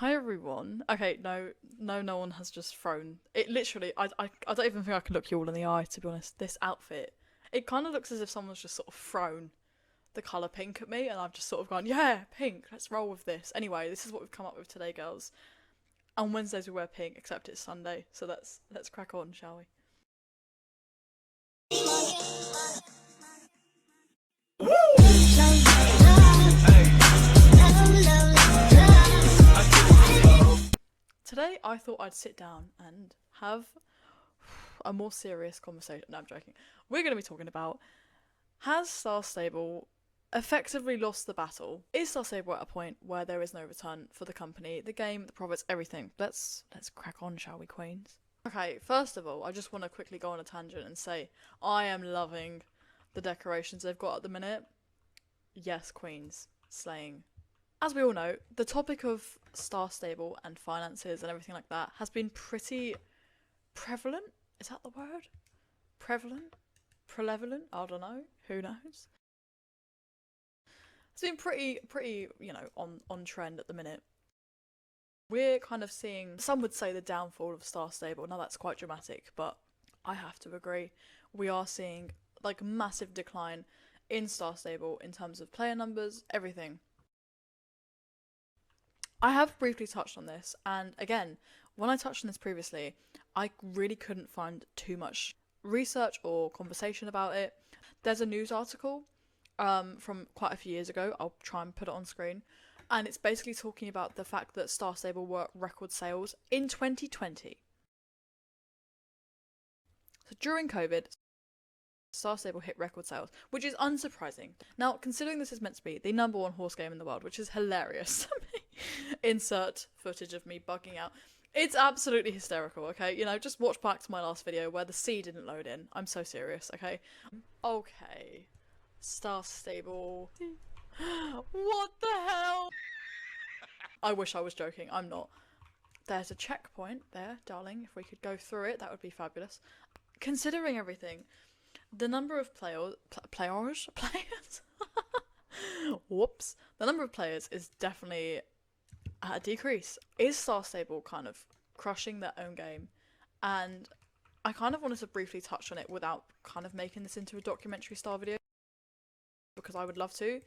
Hi everyone. Okay, no one has just thrown it. Literally, I don't even think I can look you all in the eye, to be honest. This outfit, it kind of looks as if someone's just sort of thrown the colour pink at me, and I've just sort of gone, yeah, pink. Let's roll with this. Anyway, this is what we've come up with today, girls. On Wednesdays we wear pink, except it's Sunday, so let's crack on, shall we? Today I thought I'd sit down and have a more serious conversation. No, I'm joking. We're going to be talking about, has Star Stable effectively lost the battle? Is Star Stable at a point where there is no return for the company, the game, the profits, everything? Let's crack on, shall we, queens? Okay, first of all, I just want to quickly go on a tangent and say I am loving the decorations they've got at the minute. Yes, queens, slaying. As we all know, the topic of Star Stable and finances and everything like that has been pretty prevalent. Is that the word? Prevalent? Prevalent? I don't know. Who knows? It's been pretty, on trend at the minute. We're kind of seeing, some would say, the downfall of Star Stable. Now that's quite dramatic, but I have to agree. We are seeing like massive decline in Star Stable in terms of player numbers, everything. I have briefly touched on this, and again, when I touched on this previously, I really couldn't find too much research or conversation about it. There's a news article from quite a few years ago. I'll try and put it on screen. And it's basically talking about the fact that Star Stable were record sales in 2020. So during COVID, Star Stable hit record sales, which is unsurprising. Now, considering this is meant to be the #1 horse game in the world, which is hilarious to me. Insert footage of me bugging out. It's absolutely hysterical, okay? You know, just watch back to my last video where the C didn't load in. I'm so serious, okay? Okay. Star Stable. What the hell? I wish I was joking. I'm not. There's a checkpoint there, darling. If we could go through it, that would be fabulous. Considering everything, the number of players. Whoops. The number of players is definitely at a decrease. Is Star Stable kind of crushing their own game? And I kind of wanted to briefly touch on it without kind of making this into a documentary style video, because I would love to.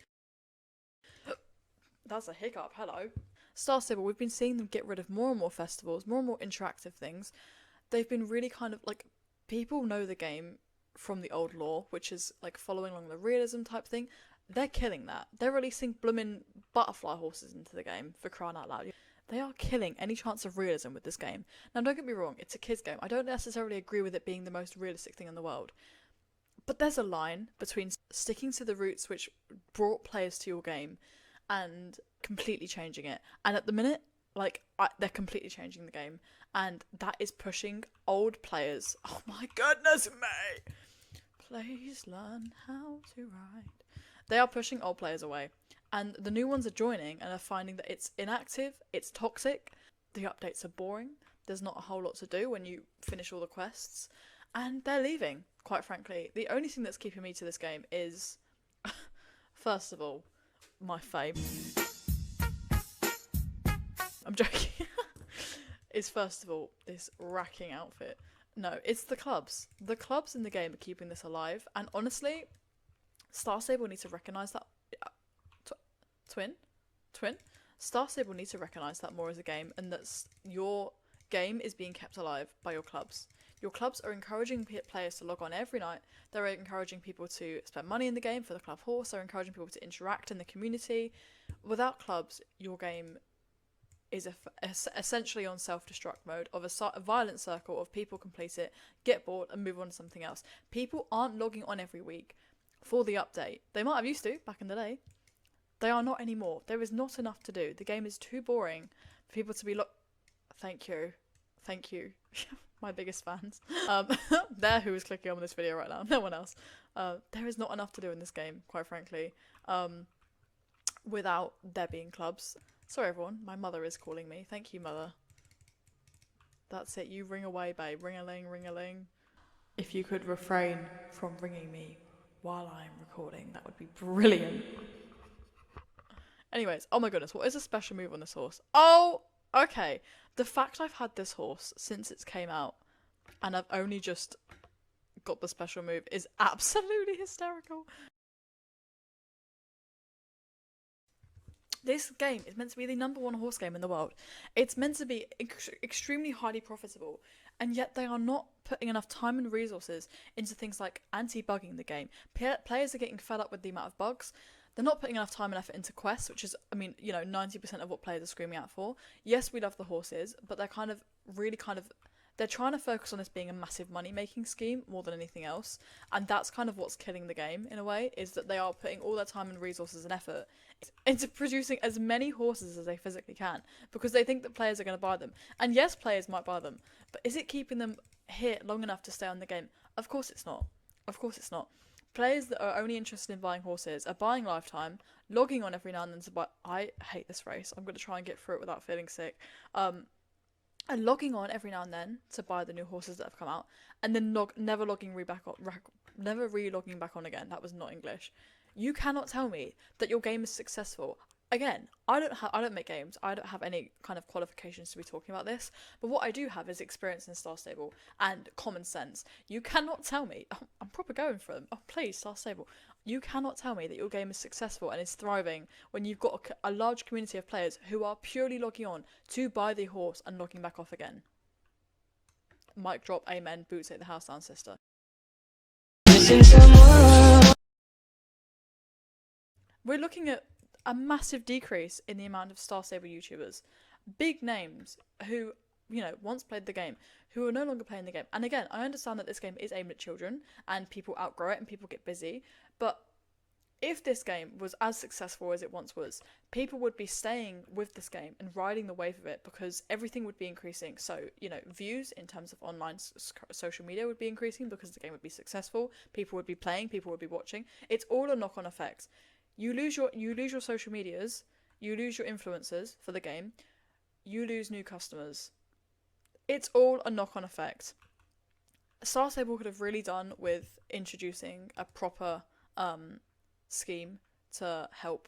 That's a hiccup, hello. Star Stable, we've been seeing them get rid of more and more festivals, more and more interactive things. They've been really kind of like, people know the game from the old lore, which is like following along the realism type thing. They're killing that. They're releasing bloomin' butterfly horses into the game, for crying out loud. They are killing any chance of realism with this game. Now, don't get me wrong, it's a kids' game. I don't necessarily agree with it being the most realistic thing in the world. But there's a line between sticking to the roots which brought players to your game and completely changing it. And at the minute, they're completely changing the game. And that is pushing old players. Oh my goodness me! Please learn how to ride. They are pushing old players away. And the new ones are joining and are finding that it's inactive, it's toxic, the updates are boring, there's not a whole lot to do when you finish all the quests, and they're leaving, quite frankly. The only thing that's keeping me to this game is, first of all, my fame. I'm joking. Is first of all, this racking outfit. No, it's the clubs. The clubs in the game are keeping this alive, and honestly, Star Stable needs to recognise that. Twin? Star Stable needs to recognise that more as a game, and that your game is being kept alive by your clubs. Your clubs are encouraging players to log on every night. They're encouraging people to spend money in the game for the club horse. They're encouraging people to interact in the community. Without clubs, your game is essentially on self-destruct mode of a violent circle of people complete it, get bored, and move on to something else. People aren't logging on every week for the update. They might have used to back in the day. They are not anymore. There is not enough to do. The game is too boring for people to be Thank you. My biggest fans. They're who is clicking on this video right now. No one else. There is not enough to do in this game, quite frankly, without there being clubs. Sorry everyone, my mother is calling me. Thank you, mother. That's it, you ring away, babe. Ring-a-ling, ring-a-ling. If you could refrain from ringing me while I'm recording, that would be brilliant. Anyways, oh my goodness, what is a special move on this horse? Oh Okay, the fact I've had this horse since it came out, and I've only just got the special move, is absolutely hysterical. This game is meant to be the #1 horse game in the world. It's meant to be extremely highly profitable, and yet they are not putting enough time and resources into things like anti-bugging the game. Players are getting fed up with the amount of bugs. They're not putting enough time and effort into quests, which is, 90% of what players are screaming out for. Yes, we love the horses, but they're they're trying to focus on this being a massive money-making scheme more than anything else, and that's kind of what's killing the game, in a way, is that they are putting all their time and resources and effort into producing as many horses as they physically can, because they think that players are going to buy them. And yes, players might buy them, but is it keeping them here long enough to stay on the game? Of course it's not. Of course it's not. Players that are only interested in buying horses are buying lifetime, logging on every now and then to buy. I hate this race. I'm going to try and get through it without feeling sick. And logging on every now and then to buy the new horses that have come out, and then never re-logging back on again. That was not English. You cannot tell me that your game is successful. Again, I don't make games. I don't have any kind of qualifications to be talking about this. But what I do have is experience in Star Stable and common sense. You cannot tell me. Oh, I'm proper going for them. Oh, please, Star Stable. You cannot tell me that your game is successful and is thriving when you've got a large community of players who are purely logging on to buy the horse and logging back off again. Mic drop, amen, boots take the house down, sister. We're looking at a massive decrease in the amount of Star Stable YouTubers. Big names who, once played the game, who are no longer playing the game. And again, I understand that this game is aimed at children and people outgrow it and people get busy, but if this game was as successful as it once was, people would be staying with this game and riding the wave of it, because everything would be increasing. So, views in terms of online social media would be increasing because the game would be successful. People would be playing, people would be watching. It's all a knock-on effect. You lose your social medias, you lose your influencers for the game, you lose new customers. It's all a knock-on effect. Star Stable could have really done with introducing a proper scheme to help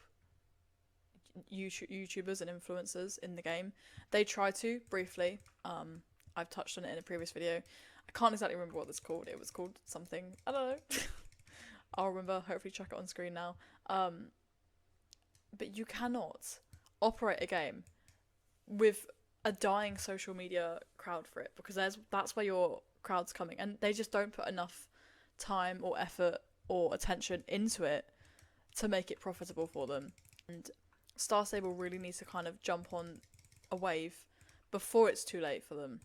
YouTubers and influencers in the game. They tried to briefly. I've touched on it in a previous video. I can't exactly remember what it's called. It was called something. I don't know. I'll remember. Hopefully, check it on screen now. But you cannot operate a game with a dying social media crowd for it, because that's where your crowd's coming, and they just don't put enough time or effort or attention into it to make it profitable for them. And Star Stable really needs to kind of jump on a wave before it's too late for them.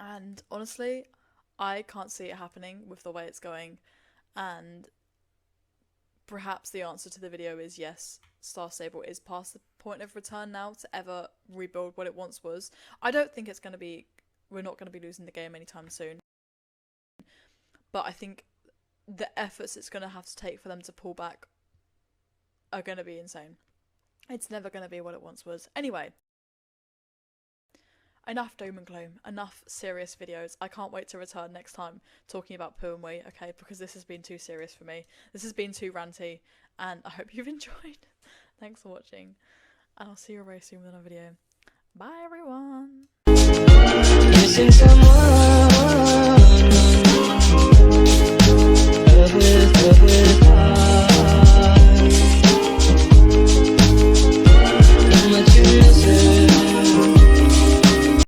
And honestly, I can't see it happening with the way it's going. And perhaps the answer to the video is yes, Star Stable is past the point of return now to ever rebuild what it once was. I don't think we're not going to be losing the game anytime soon. But I think the efforts it's going to have to take for them to pull back are going to be insane. It's never going to be what it once was. Anyway, enough doom and gloom, enough serious videos. I can't wait to return next time talking about poo and wee, okay, because this has been too serious for me. This has been too ranty, and I hope you've enjoyed. Thanks for watching, and I'll see you very soon with another video. Bye everyone!